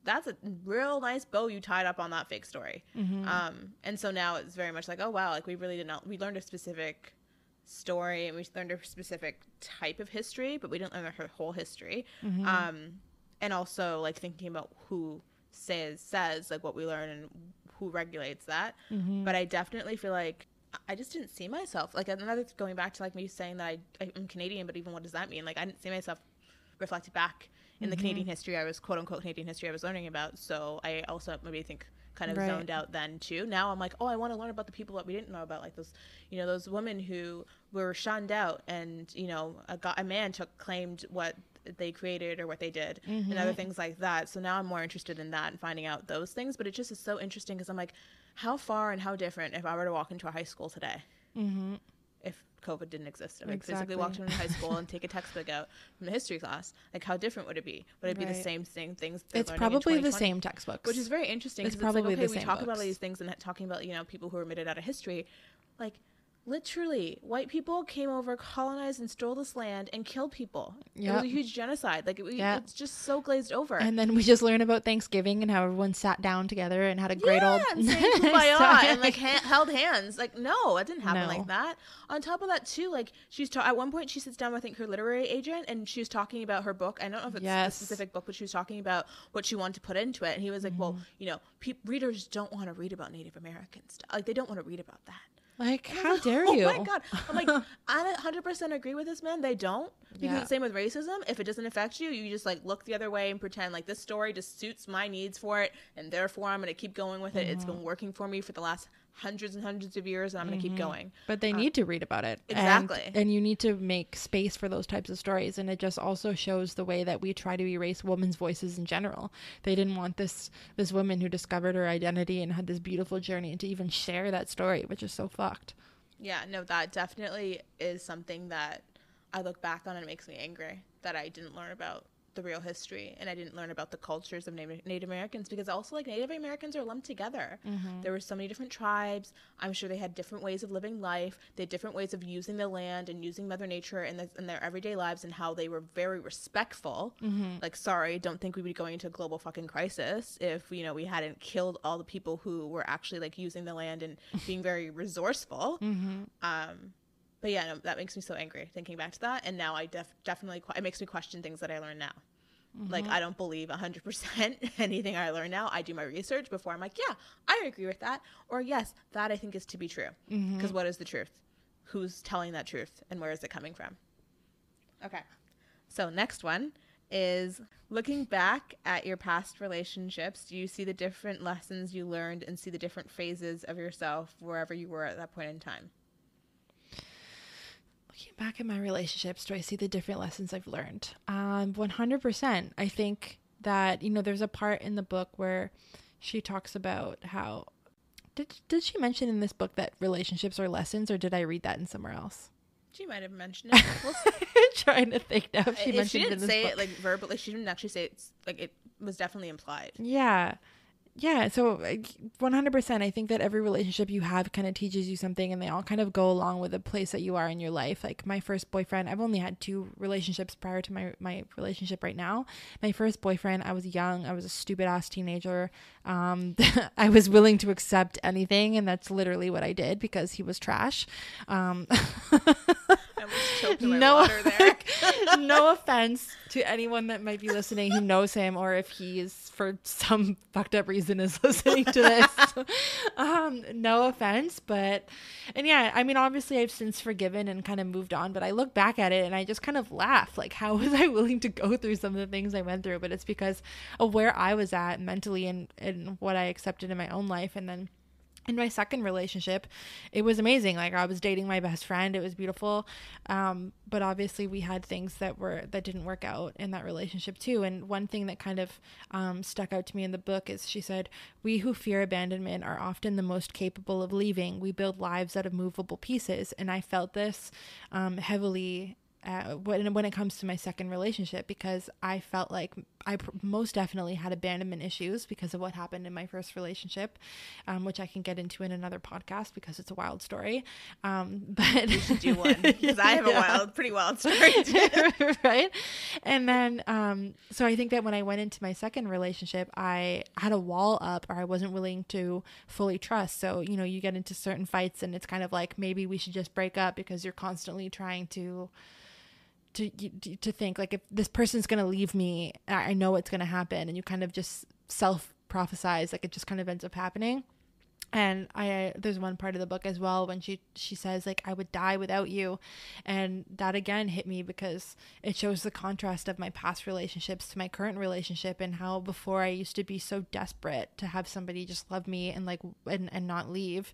that's a real nice bow you tied up on that fake story. And so now it's very much like, oh wow, like we really we learned a specific story and we learned a specific type of history, but we didn't learn her whole history. And also like thinking about who says like what we learn and who regulates that. But I definitely feel like I just didn't see myself, like another going back to like me saying that I'm Canadian, but even what does that mean? Like I didn't see myself reflected back in the Canadian history I was, quote unquote Canadian history I was learning about. So I also maybe think kind of zoned out then too. Now I'm like, oh, I want to learn about the people that we didn't know about, like those, you know, those women who were shunned out and, you know, a man claimed what they created or what they did and other things like that. So now I'm more interested in that and finding out those things. But it just is so interesting because I'm like, how far and how different if I were to walk into a high school today if COVID didn't exist. I mean, physically walk into high school and take a textbook out from the history class. Like, how different would it be? Would it be the same things? It's probably the same textbooks, which is very interesting. It's probably like, okay, we talk about all these things and talking about, you know, people who are omitted out of history, like. Literally, white people came over, colonized, and stole this land and killed people. It was a huge genocide. Like, it's just so glazed over. And then we just learn about Thanksgiving and how everyone sat down together and had a great old... and saying kumbaya and, like, held hands. Like, no, it didn't happen like that. On top of that, too, like, at one point, she sits down with, I think, her literary agent, and she was talking about her book. I don't know if it's a specific book, but she was talking about what she wanted to put into it. And he was like, well, you know, readers don't want to read about Native Americans. Like, they don't want to read about that. Like, how dare you? Oh my God. I'm like, I 100% agree with this man. They don't. Because same with racism. If it doesn't affect you, you just like look the other way and pretend like this story just suits my needs for it. And therefore I'm going to keep going with it. It's been working for me for the last hundreds and hundreds of years and I'm going to keep going. But they need to read about it. Exactly. And you need to make space for those types of stories. And it just also shows the way that we try to erase women's voices in general. They didn't want this woman who discovered her identity and had this beautiful journey to even share that story, which is so fucked. Yeah, no, that definitely is something that I look back on and it makes me angry that I didn't learn about the real history and I didn't learn about the cultures of Native Americans, because also like Native Americans are lumped together. There were so many different tribes. I'm sure they had different ways of living life. They had different ways of using the land and using Mother Nature in their everyday lives, and how they were very respectful. Like, sorry, don't think we'd be going into a global fucking crisis if, you know, we hadn't killed all the people who were actually like using the land and being very resourceful. But yeah, no, that makes me so angry thinking back to that. And now I definitely, it makes me question things that I learned now. Like, I don't believe 100% anything I learn now. I do my research before I'm like, yeah, I agree with that. Or yes, that I think is to be true. Because what is the truth? Who's telling that truth? And where is it coming from? Okay. So next one is, looking back at your past relationships, do you see the different lessons you learned and see the different phases of yourself wherever you were at that point in time? Looking back at my relationships, do I see the different lessons I've learned? 100%. I think that, you know, there's a part in the book where she talks about how, did she mention in this book that relationships are lessons, or did I read that in somewhere else? She might have mentioned it. Trying to think now if she mentioned she didn't it in this say book. it like verbally. She didn't actually say it. Like, it was definitely implied. Yeah, so 100%. I think that every relationship you have kind of teaches you something, and they all kind of go along with the place that you are in your life. Like, my first boyfriend, I've only had 2 relationships prior to my relationship right now. My first boyfriend, I was young. I was a stupid ass teenager. I was willing to accept anything, and that's literally what I did because he was trash. I was choking my water there. No offense to anyone that might be listening who knows him, or if he is for some fucked up reason is listening to this. No offense, and yeah, I mean, obviously I've since forgiven and kind of moved on, but I look back at it and I just kind of laugh. Like, how was I willing to go through some of the things I went through? But it's because of where I was at mentally and what I accepted in my own life. And then In my second relationship, it was amazing. Like, I was dating my best friend. It was beautiful. But obviously we had things that didn't work out in that relationship too. And one thing that kind of stuck out to me in the book is she said, "We who fear abandonment are often the most capable of leaving. We build lives out of movable pieces." And I felt this heavily when it comes to my second relationship, because I felt like I most definitely had abandonment issues because of what happened in my first relationship, which I can get into in another podcast because it's a wild story. But you should do one, because I have a pretty wild story too. Right? And then, so I think that when I went into my second relationship, I had a wall up, or I wasn't willing to fully trust. So, you get into certain fights and it's kind of like, maybe we should just break up, because you're constantly trying to think like, if this person's going to leave me, I know it's going to happen. And you kind of just self-prophesize, like it just kind of ends up happening. And there's one part of the book as well when she says, like, "I would die without you." And that again hit me, because it shows the contrast of my past relationships to my current relationship, and how before I used to be so desperate to have somebody just love me and and not leave.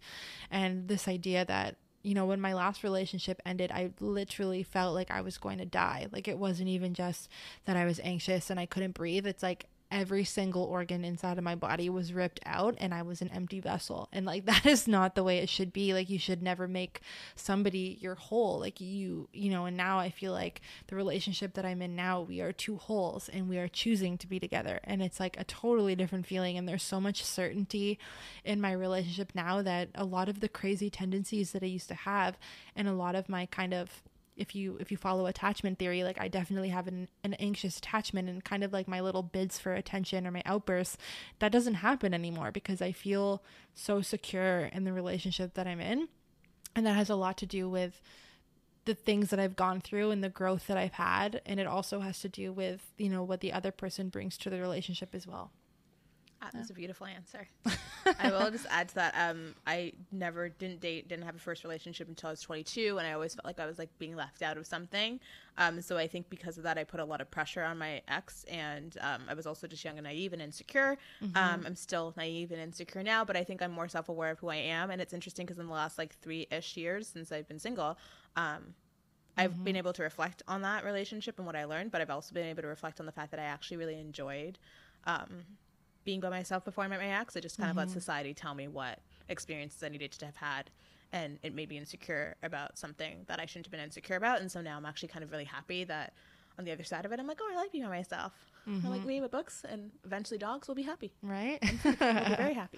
And this idea that, when my last relationship ended, I literally felt like I was going to die. Like, it wasn't even just that I was anxious and I couldn't breathe. It's like every single organ inside of my body was ripped out and I was an empty vessel. And like, that is not the way it should be. Like, you should never make somebody your whole. Like, and now I feel like the relationship that I'm in now, we are two wholes and we are choosing to be together. And it's like a totally different feeling. And there's so much certainty in my relationship now that a lot of the crazy tendencies that I used to have, and a lot of my kind of, if you follow attachment theory, like, I definitely have an anxious attachment, and kind of like my little bids for attention or my outbursts, that doesn't happen anymore, because I feel so secure in the relationship that I'm in. And that has a lot to do with the things that I've gone through and the growth that I've had. And it also has to do with, what the other person brings to the relationship as well. That's a beautiful answer. I will just add to that. I never didn't have a first relationship until I was 22, and I always felt like I was like being left out of something. So I think because of that, I put a lot of pressure on my ex, and I was also just young and naive and insecure. I'm still naive and insecure now, but I think I'm more self-aware of who I am. And it's interesting because in the last like 3-ish years since I've been single, I've been able to reflect on that relationship and what I learned, but I've also been able to reflect on the fact that I actually really enjoyed being by myself before I met my ex. I just kind of let society tell me what experiences I needed to have had, and it made me insecure about something that I shouldn't have been insecure about. And so now I'm actually kind of really happy that on the other side of it, I'm like, oh, I like being by myself. I like me with books, and eventually dogs will be happy. Right? We'll be very happy.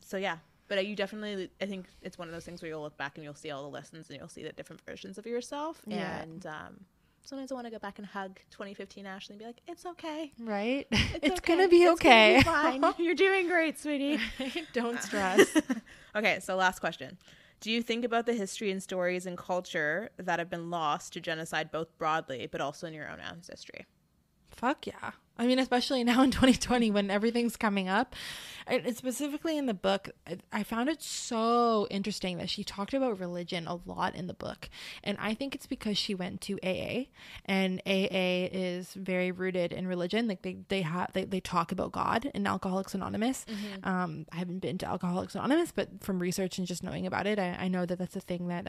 So yeah, but you definitely, I think it's one of those things where you'll look back and you'll see all the lessons, and you'll see the different versions of yourself. Yeah. And sometimes I want to go back and hug 2015 Ashley and be like, it's okay. Right? It's okay. Gonna be okay. It's gonna be fine. You're doing great, sweetie. Don't stress. Okay, so last question. Do you think about the history and stories and culture that have been lost to genocide, both broadly, but also in your own ancestry? Fuck yeah. I mean, especially now in 2020 when everything's coming up. And specifically in the book, I found it so interesting that she talked about religion a lot in the book. And I think it's because she went to AA, and AA is very rooted in religion. Like they talk about God in Alcoholics Anonymous. I haven't been to Alcoholics Anonymous, but from research and just knowing about it, I know that that's a thing that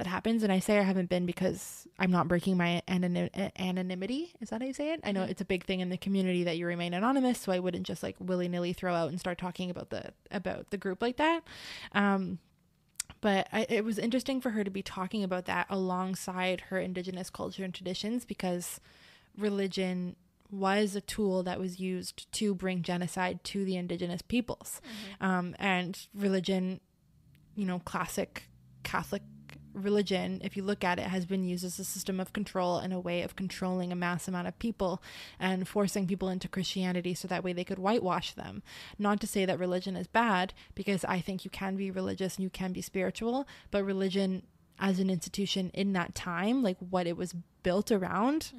happens. And I say I haven't been because I'm not breaking my anonymity. Is that how you say it? I know it's a big thing in the community that you remain anonymous, so I wouldn't just like willy-nilly throw out and start talking about the group like that. But it was interesting for her to be talking about that alongside her Indigenous culture and traditions, because religion was a tool that was used to bring genocide to the Indigenous peoples. And religion, classic Catholic religion, if you look at it, has been used as a system of control and a way of controlling a mass amount of people and forcing people into Christianity so that way they could whitewash them. Not to say that religion is bad, because I think you can be religious and you can be spiritual, but religion as an institution in that time, like what it was built around,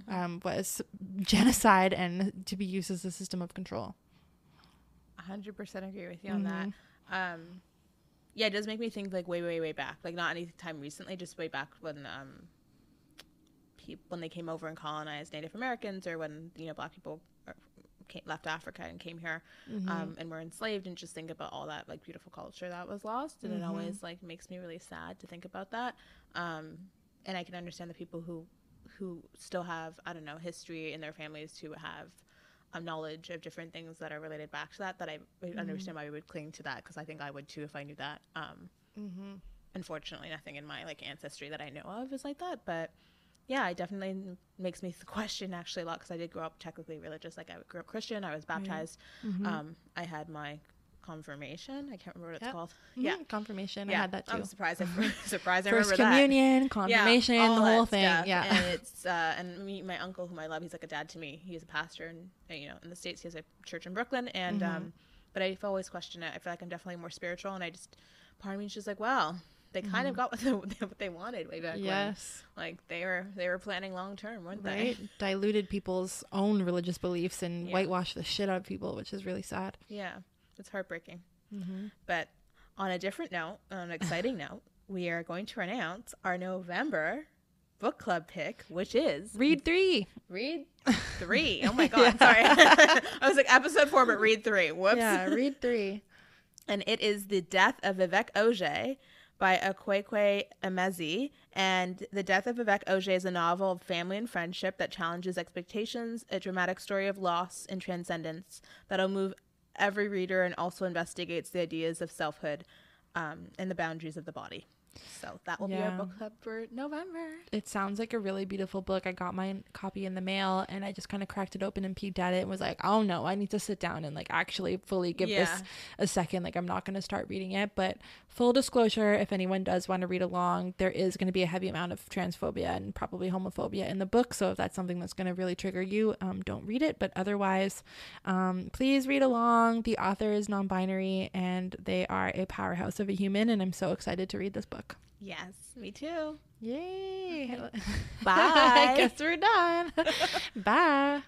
was genocide and to be used as a system of control. 100% agree with you on that. Yeah, it does make me think like way, way, way back. Like not any time recently, just way back when they came over and colonized Native Americans, or when Black people left Africa and came here, and were enslaved, and just think about all that like beautiful culture that was lost. And it always like makes me really sad to think about that. And I can understand the people who still have, I don't know, history in their families, who have knowledge of different things that are related back to that I understand why we would cling to that, because I think I would too if I knew that. Unfortunately, nothing in my like ancestry that I know of is like that, but yeah, it definitely makes me question actually a lot, because I did grow up technically religious. Like I grew up Christian, I was baptized, I had my confirmation. I can't remember what it's called. Yeah, confirmation. I had that too. I'm surprised I remember First communion, confirmation, the whole thing. Stuff. Yeah, and it's and my uncle, whom I love, he's like a dad to me. He's a pastor, and in the States he has a church in Brooklyn, and but I've always questioned it. I feel like I'm definitely more spiritual, and I just, part of me is just like, wow, they kind of got what they wanted way back when. Like they were planning long term, weren't they? Diluted people's own religious beliefs and whitewashed the shit out of people, which is really sad. Yeah, it's heartbreaking. But on a different note, on an exciting note, we are going to announce our November book club pick, which is Read 3. Oh my god, sorry. I was like episode 4, but Read 3. Whoops. Yeah, Read 3. And it is The Death of Vivek Oje by Akwaeke Emezi. And The Death of Vivek Oje is a novel of family and friendship that challenges expectations, a dramatic story of loss and transcendence that'll move every reader, and also investigates the ideas of selfhood and the boundaries of the body. So that will be our book club for November. It sounds like a really beautiful book. I got my copy in the mail, and I just kind of cracked it open and peeked at it and was like, oh no, I need to sit down and like actually fully give this a second. Like I'm not going to start reading it, but full disclosure, if anyone does want to read along, there is going to be a heavy amount of transphobia and probably homophobia in the book. So if that's something that's going to really trigger you, don't read it. But otherwise, please read along. The author is non-binary, and they are a powerhouse of a human, and I'm so excited to read this book. Yes, me too. Yay. Bye. I guess we're done. Bye.